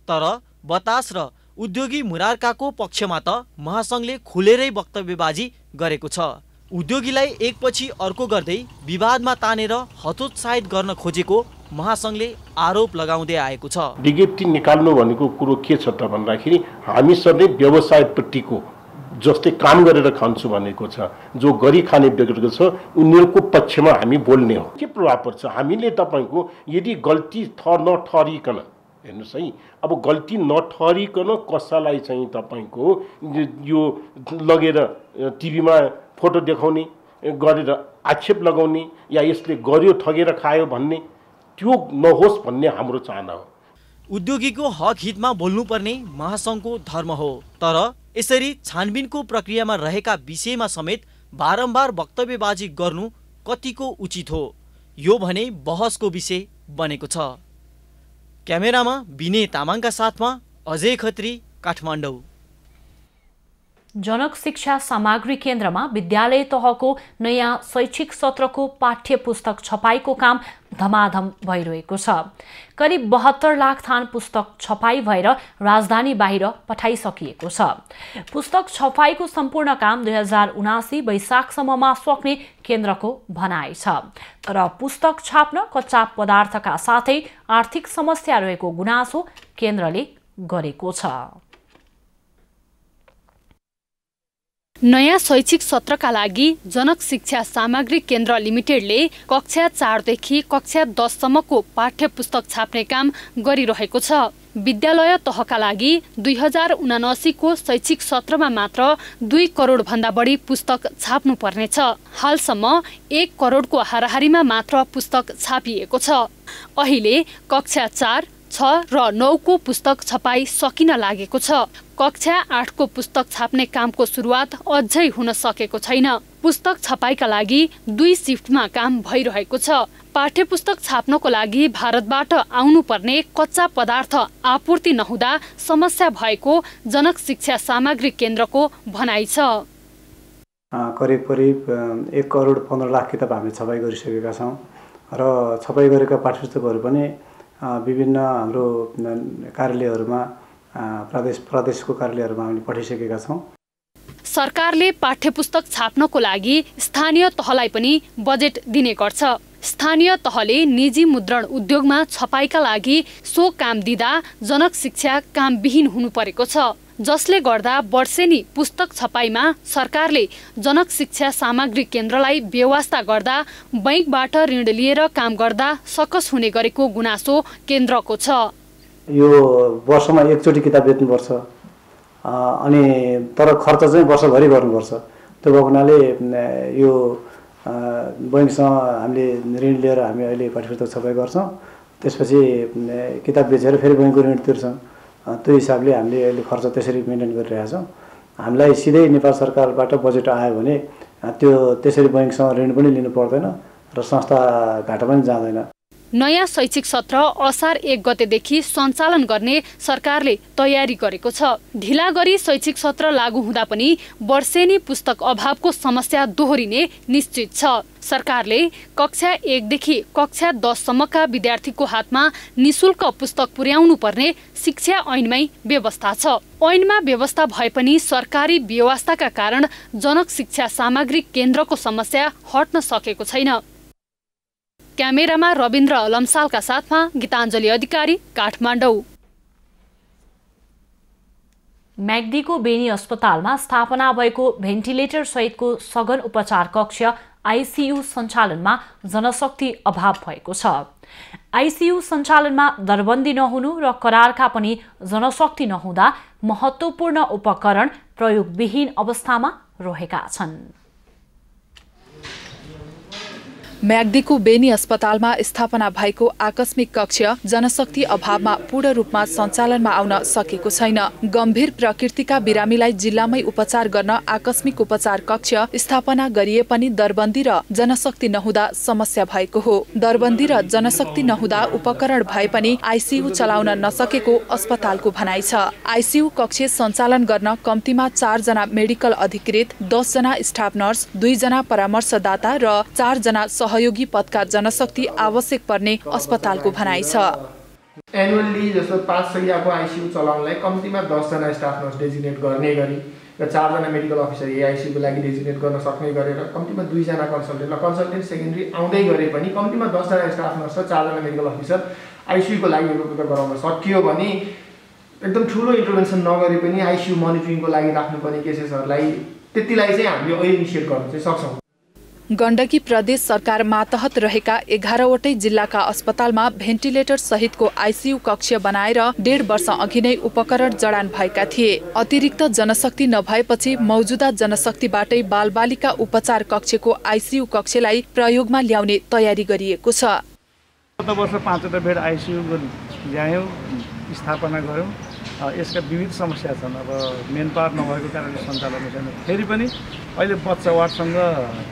Speaker 6: तर बतास र उद्योगी मुरारकाको पक्षमा त महासंघले खुलेरै वक्तव्यबाजी गरेको छ। उद्योगीलाई एकपछि अर्को गर्दै विवादमा तानेर हतोत्साहित गर्न खोजेको महासंघले आरोप लगाउँदै आएको छ।
Speaker 13: विज्ञप्ति निकाल्नु भनेको कुरो के छ त भन्दाखेरि हामी सधैँ व्यवसायपट्टिको जस्तै काम गरेर खान्छु भनेको छ, जो गरी खाने व्यक्तिको छ उनीहरूको पक्षमा हामी बोल्ने हो। के प्रभाव पर्छ? हामीले तपाईँको यदि गल्ती नठहरिकन हेर्नुहोस् है, अब गल्ती नठहरिकन कसैलाई चाहिँ तपाईँको यो लगेर टिभीमा फोटो देखाउने गरेर आक्षेप लगाउने या यसले गर्यो ठगेर खायो भन्ने त्यो नहोस् भन्ने हाम्रो चाहना हो।
Speaker 6: उद्योगीको हक हितमा बोल्नुपर्ने महासंघको धर्म हो। तर यसरी छानबिनको प्रक्रियामा रहेका विषयमा समेत बारम्बार वक्तव्यबाजी गर्नु कतिको उचित हो, यो भने बहसको विषय बनेको छ। क्यामेरामा विनय तामाङका साथमा अजय खत्री, काठमाडौँ।
Speaker 1: जनक शिक्षा सामग्री केन्द्रमा विद्यालय तहको नयाँ शैक्षिक सत्रको पाठ्य पुस्तक छपाईको काम धमाधम भइरहेको छ। करिब 72 लाख थान पुस्तक छपाई भएर राजधानी बाहिर पठाइसकिएको छ। पुस्तक छपाईको सम्पूर्ण काम 2079 वैशाखसम्ममा सक्ने केन्द्रको भनाइ छ। तर पुस्तक छाप्न कच्चा पदार्थका साथै आर्थिक समस्या रहेको गुनासो केन्द्रले गरेको छ।
Speaker 14: नयाँ शैक्षिक सत्रका लागि जनक शिक्षा सामग्री केन्द्र लिमिटेडले कक्षा 4 देखि कक्षा 10 सम्मको पाठ्य पुस्तक छाप्ने काम गरिरहेको छ। विद्यालय तहका लागि 2079 को शैक्षिक सत्रमा मात्र 2 करोड भन्दा बढी पुस्तक छाप्नु पर्नेछ। हालसम्म 1 करोडको हाराहारीमा मात्र पुस्तक छापिएको छ। अहिले कक्षा 4, 6 र 9 को पुस्तक छपाई सकिन लागेको छ। कक्षा 8 को पुस्तक छाप्ने कामको सुरुवात अझै हुन सकेको छैन। पुस्तक छपाईका लागि 2 शिफ्टमा काम भइरहेको छ। पाठ्य पुस्तक छाप्नको लागि भारतबाट आउनुपर्ने कच्चा पदार्थ आपूर्ति नहुँदा समस्या भएको जनक शिक्षा सामग्री केन्द्रको भनाइ छ।
Speaker 15: करिब 1 करोड 15 लाख किताब हामीले छपाई गरिसकेका छौँ र छपाई गरेका पाठ्यपुस्तकहरू पनि विभिन्न हाम्रो कार्यालयहरूमा प्रदेशको कार्यालयहरूमा हामीले पठाइसकेका छौँ।
Speaker 14: सरकारले पाठ्यपुस्तक छाप्नको लागि स्थानीय तहलाई पनि बजेट दिने गर्छ। स्थानीय तहले निजी मुद्रण उद्योगमा छपाईका लागि सो काम दिँदा जनक शिक्षा कामविहीन हुनु परेको छ, जसले गर्दा वर्षेनी पुस्तक छपाईमा सरकारले जनक शिक्षा सामग्री केन्द्रलाई व्यवस्था गर्दा बैंकबाट ऋण लिएर काम गर्दा सकस हुने गरेको गुनासो केन्द्रको छ।
Speaker 15: यो वर्षमा एकचोटि किताब बेच्नुपर्छ अनि तर खर्च चाहिँ वर्षभरि गर्नुपर्छ। त्यो भएको हुनाले यो बैंकसँग हामीले ऋण लिएर हामी अहिले पाठ्यपुस्तक छपाई गर्छौँ। त्यसपछि किताब बेचेर फेरि बैंकको ऋण तिर्छौँ। त्यो हिसाबले हामीले अहिले खर्च त्यसरी मेन्टेन गरिरहेका छौँ। हामीलाई सिधै नेपाल सरकारबाट बजेट आयो भने त्यो त्यसरी बैंकसँग ऋण पनि लिनु पर्दैन र संस्था घाटा पनि जाँदैन।
Speaker 14: नयाँ शैक्षिक सत्र असार 1 गतेदेखि सञ्चालन गर्ने सरकारले तयारी गरेको छ। ढिला गरी शैक्षिक सत्र लागू हुँदा पनि वर्षेनी पुस्तक अभावको समस्या दोहोरिने निश्चित छ। सरकारले कक्षा 1 देखि कक्षा 10 सम्मका विद्यार्थीको हातमा निशुल्क पुस्तक पुर्याउनु पर्ने शिक्षा ऐनमै व्यवस्था छ। ऐनमा व्यवस्था भए पनि सरकारी व्यवस्थाका कारण जनक शिक्षा सामग्री केन्द्रको समस्या हट्न सकेको छैन। क्यामेरामा रविन्द्र लम्सालका साथमा गीताञ्जली अधिकारी, काठमाडौँ।
Speaker 1: म्याग्दीको बेनी अस्पतालमा स्थापना भएको भेन्टिलेटर सहितको सघन उपचार कक्ष आइसियु सञ्चालनमा जनशक्ति अभाव भएको छ। आइसियु सञ्चालनमा दरबन्दी नहुनु र करारका पनि जनशक्ति नहुँदा महत्त्वपूर्ण उपकरण प्रयोगविहीन अवस्थामा रहेका छन्।
Speaker 16: म्याग्दीको बेनी अस्पतालमा स्थापना भएको आकस्मिक कक्ष जनशक्ति अभावमा पूर्ण रूपमा सञ्चालनमा आउन सकेको छैन। गम्भीर प्रकृतिका बिरामीलाई जिल्लामै उपचार गर्न आकस्मिक उपचार कक्ष स्थापना गरिए पनि दरबन्दी र जनशक्ति नहुँदा समस्या भएको हो। दरबन्दी र जनशक्ति नहुँदा उपकरण भए पनि आइसियु चलाउन नसकेको अस्पतालको भनाइ छ। आइसियु कक्ष सञ्चालन गर्न कम्तीमा 4 जना मेडिकल अधिकृत, 10 जना स्टाफ नर्स, 2 जना परामर्शदाता र 4 जना सहयोगी पदका जनशक्ति आवश्यक पर्ने अस्पतालको भनाइ छ।
Speaker 17: एनुअली जस्तो 5 सयको आइसियु चलाउनलाई कम्तीमा 10 जना स्टाफ नर्स डेजिग्नेट गर्ने गरी र 4 जना मेडिकल अफिसर आइसियुको लागि डेजिग्नेट गर्न सक्ने गरेर कम्तीमा 2 जना कन्सल्टेन्ट सेकेन्डरी आउँदै गरे पनि कम्तीमा 10 जना स्टाफ नर्स र 4 जना मेडिकल अफिसर आइसियुको लागि उपलब्ध गराउन सकियो भने एकदम ठुलो इन्टरभेन्सन नगरे पनि आइसियु मोनिटरिङको लागि राख्नुपर्ने केसेसहरूलाई त्यतिलाई चाहिँ हामीले अहिले इनिसिएट गर्न चाहिँ सक्छौँ।
Speaker 16: गण्डकी प्रदेश सरकार मातहत रहेका 11वटै जिल्लाका अस्पतालमा भेन्टिलेटर सहितको आइसियु कक्ष बनाएर 1.5 वर्ष अघि नै उपकरण जडान भएका थिए। अतिरिक्त जनशक्ति नभएपछि मौजुदा जनशक्तिबाटै बालबालिका उपचार कक्षको आइसियु कक्षलाई प्रयोगमा ल्याउने तयारी गरिएको छ।
Speaker 18: गत वर्ष 5वटा बेड आइसियु ल्यायौँ, स्थापना गऱ्यौँ। यसका विविध समस्या छन्। अब मेन पावर नभएको कारणले सञ्चालन छैन। फेरि पनि अहिले बच्चा वार्डसँग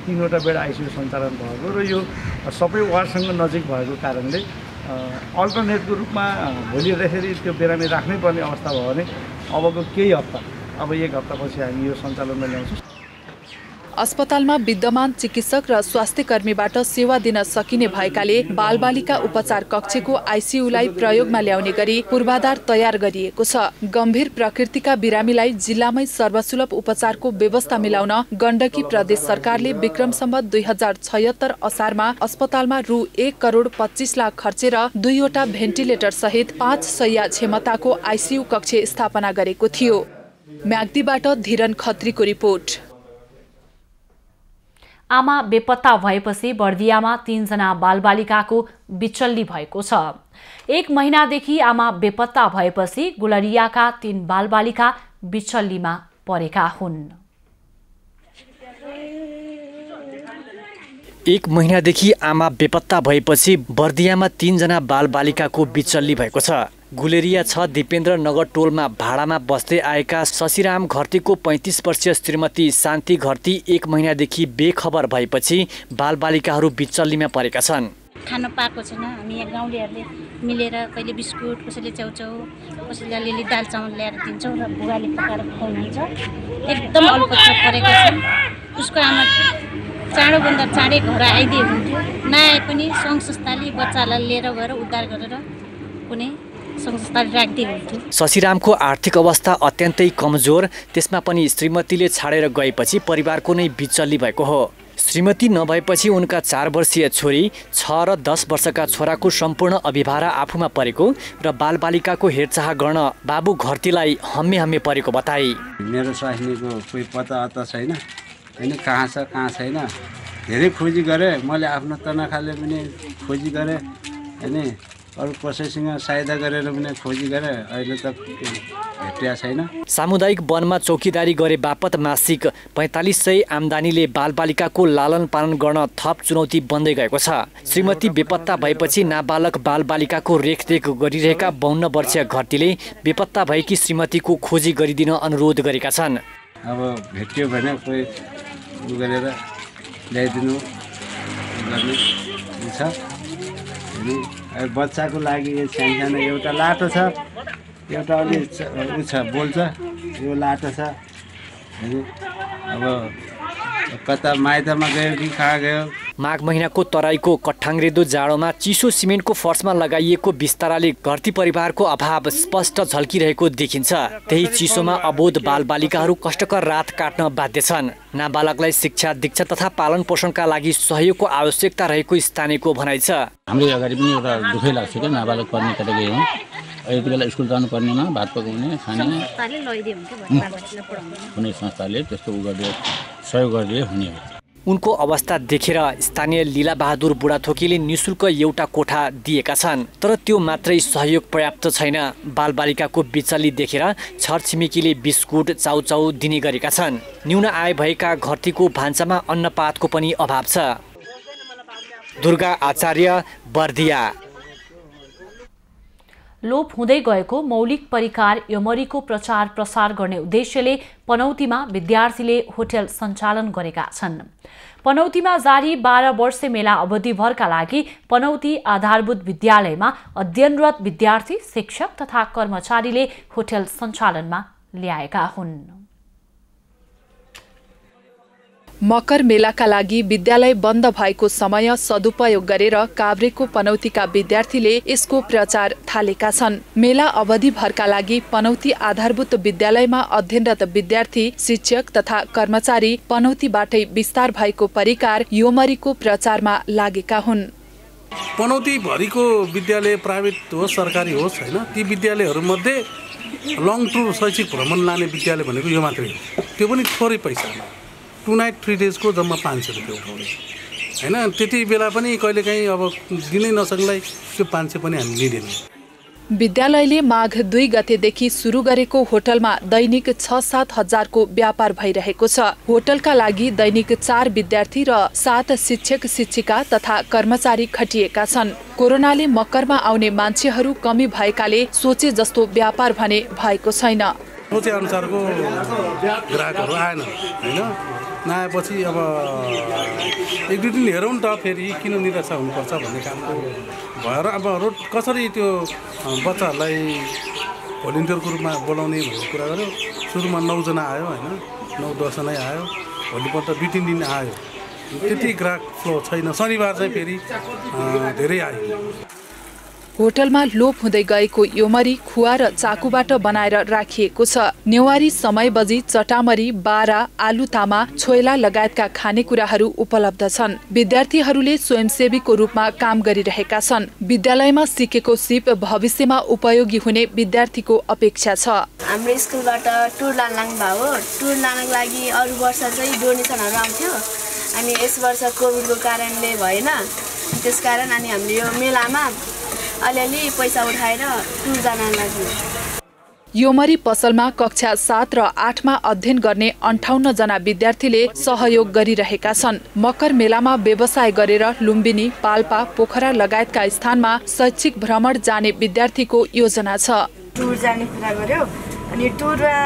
Speaker 18: 3वटा बेड आइसियु सञ्चालन भएको र यो सबै वार्डसँग नजिक भएको कारणले अल्टरनेटको रूपमा भोलि हेर्दाखेरि त्यो बिरामी राख्नै पर्ने अवस्था भयो भने अबको केही हप्ता, अब 1 हप्तापछि हामी यो सञ्चालनमा ल्याउँछौँ।
Speaker 16: अस्पतालमा विद्यमान चिकित्सक र स्वास्थ्य कर्मीबाट सेवा दिन सकिने भएकाले बालबालिका उपचार कक्षको आइसियुलाई प्रयोगमा ल्याउने गरी पूर्वाधार तयार गरिएको छ। गम्भीर प्रकृतिका बिरामीलाई जिल्लामै सर्वसुलभ उपचारको व्यवस्था मिलाउन गण्डकी प्रदेश सरकारले विक्रम सम्वत 2076 असारमा अस्पतालमा रु 1,25 लाख खर्चेर 2वटा भेन्टिलेटर सहित 5 शय्या क्षमताको आइसियु कक्ष स्थापना गरेको थियो। म्याग्दीबाट धीरन खत्रीको रिपोर्ट।
Speaker 1: आमा बेपत्ता भएपछि बर्दियामा 3 जना बालबालिकाको बिचल्ली भएको छ। 1 महिनादेखि आमा बेपत्ता भएपछि गुलरियाका 3 बालबालिका बिचल्लीमा परेका हुन्।
Speaker 6: 1 महिनादेखि आमा बेपत्ता भएपछि बर्दियामा 3 जना बालबालिकाको बिचल्ली भएको छ। गुलेरिया 6 दिपेन्द्र नगर टोलमा भाडामा बस्दै आएका शशिराम घरतीको 35 वर्षीय श्रीमती शान्ति घरती 1 महिनादेखि बेखबर भएपछि बालबालिकाहरू बिचल्लीमा परेका छन्।
Speaker 19: खान पाएको छैन। हामी यहाँ गाउँलेहरूले मिलेर कहिले बिस्कुट, कसैले च्याउचाउ, कसैले अलिअलि दाल चामल ल्याएर दिन्छौँ र बुगाले पकाएर खुवाउनुहुन्छ। एकदम अल्पत्र परेको छ। उसको आमा चाँडोभन्दा चाँडै घर आइदिए हुन्थ्यो। नआए पनि सङ्घ संस्थाले बच्चालाई लिएर गएर उद्धार गरेर कुनै
Speaker 6: शशिरामको आर्थिक अवस्था अत्यन्तै कमजोर, त्यसमा पनि श्रीमतीले छाडेर गएपछि परिवारको नै बिचल्ली भएको हो। श्रीमती नभएपछि उनका 4 वर्षीय छोरी, 6 र 10 वर्षका छोराको सम्पूर्ण अभिभार आफूमा परेको र बालबालिकाको हेरचाह गर्न बाबु घरतीलाई हम्मे हम्मे परेको बताए।
Speaker 20: मेरो स्वास्नीको कोही पत्ता अत्ता छैन, होइन कहाँ छ कहाँ छैन। धेरै खोजी गरेँ, मैले आफ्नो तनखाले पनि खोजी गरेँ, होइन अरू कसैसँग सहायता गरेर पनि खोजी गरेँ, अहिले त भेटिया छैन।
Speaker 6: सामुदायिक वनमा चौकीदारी गरे बापत मासिक 4500 आम्दानीले बालबालिकाको लालन पालन गर्न थप चुनौती बन्दै गएको छ। श्रीमती बेपत्ता भएपछि नाबालक बालबालिकाको रेखदेख गरिरहेका 52 वर्षीय घरतीले बेपत्ता भएकी श्रीमतीको खोजी गरिदिन अनुरोध गरेका छन्।
Speaker 20: अब भेटियो भने कोही गरेर ल्याइदिनु गर्ने छ। बच्चाको लागि सानो एउटा लाटो छ, एउटा अलि उ छ बोल्छ, यो लाटो छ। अब कता माइतमा गयो कि कहाँ गयो।
Speaker 6: माघ महिनाको तराईको कट्ठाङ्ग्रेदो जाडोमा चिसो सिमेन्टको फर्समा लगाइएको बिस्ताराले घरती परिवारको अभाव स्पष्ट झल्किरहेको देखिन्छ। त्यही चिसोमा अबोध बालबालिकाहरू कष्टकर रात काट्न बाध्य छन्। नाबालकलाई शिक्षा, दीक्षा तथा पालन पोषणका लागि सहयोगको आवश्यकता रहेको स्थानीयको भनाइ छ।
Speaker 21: हाम्रो अगाडि पनि एउटा दुःखै लाग्छ क्या, नाबालक पढ्ने केटाकेटी हो, यति बेला स्कुल जानुपर्नेमा भात पकाउने खाने कुनै संस्थाले त्यस्तो सहयोग गरिदिए हुने हो।
Speaker 6: उनको अवस्था देखेर स्थानीय लीला बहादुर बुढाथोकीले निशुल्क एउटा कोठा दिएका छन्, तर त्यो मात्रै सहयोग पर्याप्त छैन। बालबालिकाको बिचल्ली देखेर छरछिमेकीले बिस्कुट, चाउचाउ दिने गरेका छन्। न्यून आय भएका घरतीको भान्सामा अन्नपातको पनि अभाव छ। दुर्गा आचार्य, बर्दिया।
Speaker 1: लोप हुँदै गएको मौलिक परिकार यमरीको प्रचार प्रसार गर्ने उद्देश्यले पनौतीमा विद्यार्थीले होटल सञ्चालन गरेका छन्। पनौतीमा जारी 12 वर्षे मेला अवधिभरका लागि पनौती आधारभूत विद्यालयमा अध्ययनरत विद्यार्थी, शिक्षक तथा कर्मचारीले होटल सञ्चालनमा ल्याएका हुन्।
Speaker 16: मकर मेलाका लागि विद्यालय बन्द भएको समय सदुपयोग गरेर काभ्रेको पनौतीका विद्यार्थीले यसको प्रचार थालेका छन्। मेला अवधिभरका लागि पनौती आधारभूत विद्यालयमा अध्ययनरत विद्यार्थी, शिक्षक तथा कर्मचारी पनौतीबाटै विस्तार भएको परिकार योमरीको प्रचारमा लागेका हुन्।
Speaker 22: पनौती भरिको विद्यालय प्राइभेट होस् सरकारी होस् होइन, ती विद्यालयहरूमध्ये लङ टुर शैक्षिक भ्रमण लाने विद्यालय भनेको यो मात्रै हो। त्यो पनि थोरै पैसामा 2 नाइट 3 डेजको जम्मा 500 रुपियाँ उठाउने होइन। त्यति बेला पनि कहिलेकाहीँ अब दिनै नसक्लाई त्यो 500 पनि हामी लिँदैनौँ।
Speaker 16: विद्यालयले माघ 2 गतेदेखि सुरु गरेको होटलमा दैनिक 6-7 हजारको व्यापार भइरहेको छ। होटलका लागि दैनिक 4 विद्यार्थी र 7 शिक्षक शिक्षिका तथा कर्मचारी खटिएका छन्। कोरोनाले मकरमा आउने मान्छेहरू कमी भएकाले सोचे जस्तो व्यापार भने भएको छैन।
Speaker 22: सोचे अनुसारको ग्राहकहरू आएन होइन। नआएपछि अब 1-2 दिन हेरौँ त फेरि किन निराशा हुनुपर्छ भन्ने खालको भएर अब रोड कसरी त्यो बच्चाहरूलाई भोलिन्टियरको रूपमा बोलाउने भन्ने कुरा गर्यो। सुरुमा 9 जना आयो होइन, 9-10 जनै आयो। भोलिपल्ट 2-3 दिन आयो, त्यति ग्राहक फ्लो छैन। शनिबार चाहिँ फेरि धेरै आयो।
Speaker 16: होटलमा लोप हुँदै गएको योमरी खुवा र चाकुबाट बनाएर राखिएको छ। नेवारी समय बजी, चटामरी, बारा, आलु तामा, छोइला लगायतका खानेकुराहरू उपलब्ध छन्। विद्यार्थीहरूले स्वयंसेवीको रूपमा काम गरिरहेका छन्। विद्यालयमा सिकेको सिप भविष्यमा उपयोगी हुने विद्यार्थीको अपेक्षा छ।
Speaker 4: हाम्रो स्कुलबाट टुर लानु भयो। टुर लानको लागि अरू वर्ष चाहिँ डोनेसनहरू आउँथ्यो, अनि यस वर्ष कोभिडको कारणले भएन। त्यसकारण अनि हामीले यो मेलामा अलिअलि पैसा उठाएर टुर जान लाग्यो।
Speaker 16: योमरी पसलमा कक्षा 7 र 8 मा अध्ययन गर्ने 58 जना विद्यार्थीले सहयोग गरिरहेका छन्। मकर मेलामा व्यवसाय गरेर लुम्बिनी, पाल्पा, पोखरा लगायतका स्थानमा शैक्षिक भ्रमण जाने विद्यार्थीको योजना छ।
Speaker 4: टुर जाने कुरा गर्यो, अनि टुरमा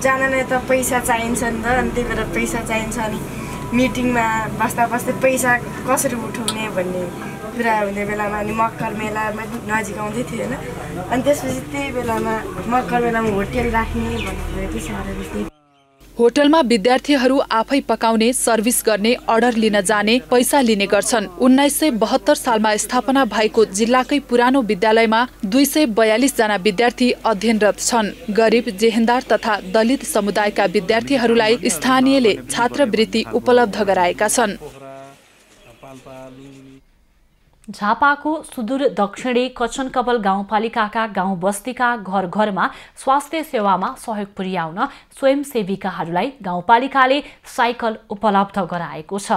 Speaker 4: जानलाई त पैसा चाहिन्छ नि त, अनि त्यही भएर पैसा चाहिन्छ। अनि मिटिङमा बस्दा बस्दै पैसा कसरी उठाउने भन्ने कुरा हुने बेलामा अनि मकर मेलामा नजिक आउँदै थियो होइन, अनि त्यसपछि त्यही बेलामा मकर मेलामा होटल राख्ने भन्नुभयो।
Speaker 16: होटलमा विद्यार्थीहरू आफै पकाउने, सर्भिस गर्ने, अर्डर लिन जाने, पैसा लिने गर्छन्। 1972 सालमा स्थापना भएको जिल्लाकै पुरानो विद्यालयमा 242 जना विद्यार्थी अध्ययनरत छन्। गरिब, जेहेन्दार तथा दलित समुदायका विद्यार्थीहरूलाई स्थानीयले छात्रवृत्ति उपलब्ध गराएका छन्।
Speaker 1: झापाको सुदूर दक्षिणी कचनकबल गाउँपालिकाका गाउँ बस्तीका घर घरमा स्वास्थ्य सेवामा सहयोग पुर्याउन स्वयंसेविकाहरूलाई गाउँपालिकाले साइकल उपलब्ध गराएको छ।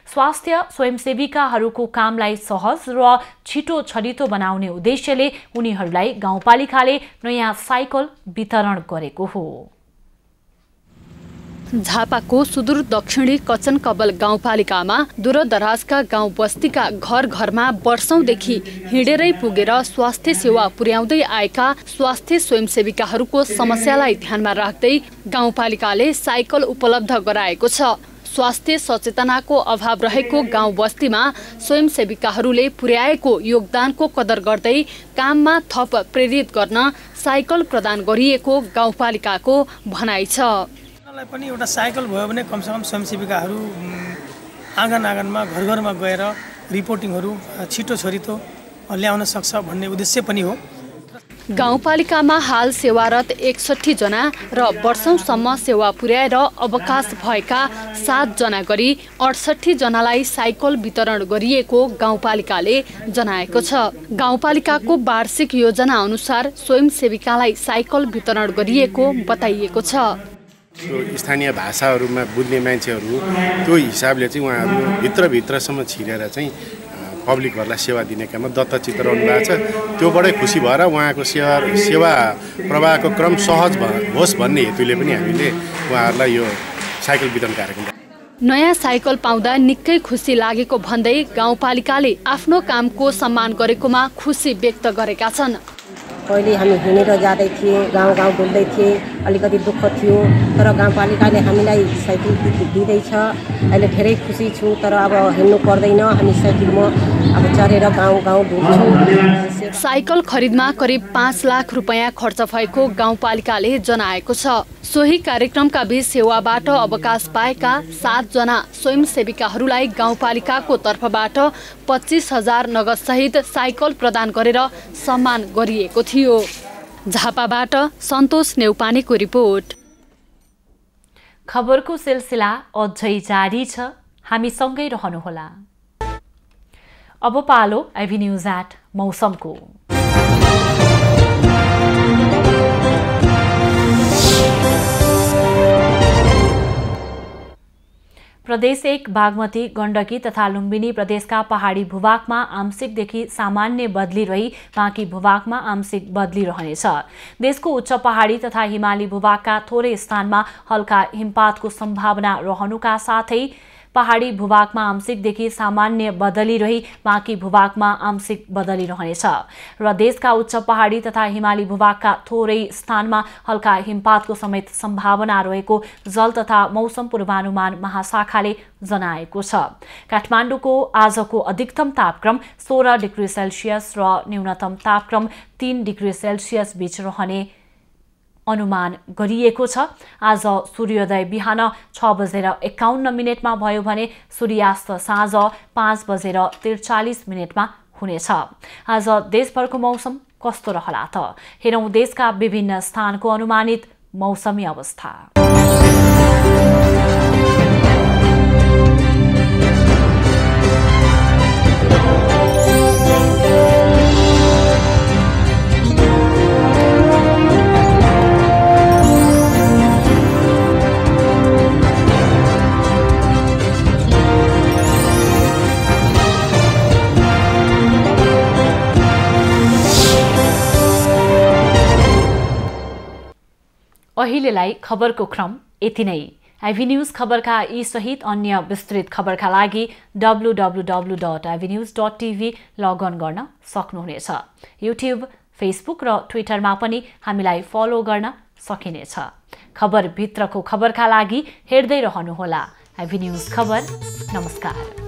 Speaker 1: स्वास्थ्य स्वयंसेविकाहरूको कामलाई सहज र छिटो छरितो बनाउने उद्देश्यले उनीहरूलाई गाउँपालिकाले नयाँ साइकल वितरण गरेको हो।
Speaker 14: झापाको सुदूर दक्षिणी कचनकबल गाउँपालिकामा दूरदराजका गाउँ बस्तीका घर घरमा वर्षौंदेखि हिँडेरै पुगेर स्वास्थ्य सेवा पुर्याउँदै आएका स्वास्थ्य स्वयंसेविकाहरूको समस्यालाई ध्यानमा राख्दै गाउँपालिकाले साइकल उपलब्ध गराएको छ। स्वास्थ्य सचेतनाको अभाव रहेको गाउँ बस्तीमा स्वयंसेविकाहरूले पुर्याएको योगदानको कदर गर्दै काममा थप प्रेरित गर्न साइकल प्रदान गरिएको गाउँपालिकाको भनाइ छ।
Speaker 5: पनि एउटा साइकल भयो भने कमसेकम स्वयंसेविकाहरू आँगन आँगनमा घर घरमा गएर रिपोर्टिङहरू छिटो छरितो ल्याउन सक्छ भन्ने उद्देश्य पनि हो।
Speaker 14: गाउँपालिकामा हाल सेवारत 61 जना र वर्षौंसम्म सेवा पुर्याएर अवकाश भएका 7 जना गरी 68 जनालाई साइकल वितरण गरिएको गाउँपालिकाले जनाएको छ। गाउँपालिकाको वार्षिक योजना अनुसार स्वयंसेविकालाई साइकल वितरण गरिएको बताइएको छ।
Speaker 23: स्थानीय भाषाहरूमा बुझ्ने मान्छेहरू त्यो हिसाबले चाहिँ उहाँहरू भित्रभित्रसम्म छिरेर चाहिँ पब्लिकहरूलाई सेवा दिने काममा दत्तचित्त रहनु भएको छ। त्योबाटै खुसी भएर उहाँको सेवा प्रवाहको क्रम सहज होस् भन्ने हेतुले पनि हामीले उहाँहरूलाई यो साइकल वितरण कार्यक्रम
Speaker 14: नयाँ साइकल पाउँदा निकै खुसी लागेको भन्दै गाउँपालिकाले आफ्नो कामको सम्मान गरेकोमा खुसी व्यक्त गरेका छन्।
Speaker 24: पहिले हामी हिँडेर जाँदै थिए, गाउँ गाउँ डुल्दै थिए, अलिकति दुःख थियो, तर गाउँपालिकाले हामीलाई साइकल दिँदैछ। अहिले धेरै खुसी छु, तर अब हिँड्नु पर्दैन, हामी साइकलमा अब चढेर गाउँ गाउँ डुल्छौँ।
Speaker 14: साइकल खरिदमा करिब 5 लाख रुपैयाँ खर्च भएको गाउँपालिकाले जनाएको छ। सोही कार्यक्रमका बीच सेवाबाट अवकाश पाएका 7 जना स्वयंसेविकाहरूलाई गाउँपालिकाको तर्फबाट 25,000 नगदसहित साइकल प्रदान गरेर सम्मान गरिएको थियो। झापाबाट सन्तोष नेउपानेको रिपोर्ट।
Speaker 1: खबरको सिलसिला अझै जारी छ, हामी सँगै रहनुहोला। अब पालो एभिन्यूज एट मौसमको। प्रदेश 1 बागमती, गण्डकी तथा लुम्बिनी प्रदेशका पहाडी भूभागमा आंशिकदेखि सामान्य बदली रही बाँकी भूभागमा आंशिक बदली रहनेछ। देशको उच्च पहाडी तथा हिमाली भूभागका थोरै स्थानमा हल्का हिमपातको सम्भावना रहनुका साथै पहाडी भूभागमा आंशिकदेखि सामान्य बदली रही बाँकी भूभागमा आंशिक बदली रहनेछ र देशका उच्च पहाडी तथा हिमाली भूभागका थोरै स्थानमा हल्का हिमपातको समेत सम्भावना रहेको जल तथा मौसम पूर्वानुमान महाशाखाले जनाएको छ। काठमाडौँको आजको अधिकतम तापक्रम 16 डिग्री सेल्सियस र न्यूनतम तापक्रम 3 डिग्री सेल्सियस बीच रहने अनुमान गरिएको छ। आज सूर्योदय बिहान 6:51 भयो भने सूर्यास्त साँझ 5:43 हुनेछ। आज देशभरको मौसम कस्तो रहला त? हेरौँ देशका विभिन्न स्थानको अनुमानित मौसमी अवस्था। अहिलेलाई खबरको क्रम यति नै। आइभी न्यूज खबरका यी सहित अन्य विस्तृत खबरका लागि www.ivnews.tv लगअन गर्न सक्नुहुनेछ। युट्युब, फेसबुक र ट्विटरमा पनि हामीलाई फलो गर्न सकिनेछ। खबरभित्रको खबरका लागि हेर्दै रहनुहोला आइभी न्यूज खबर। नमस्कार।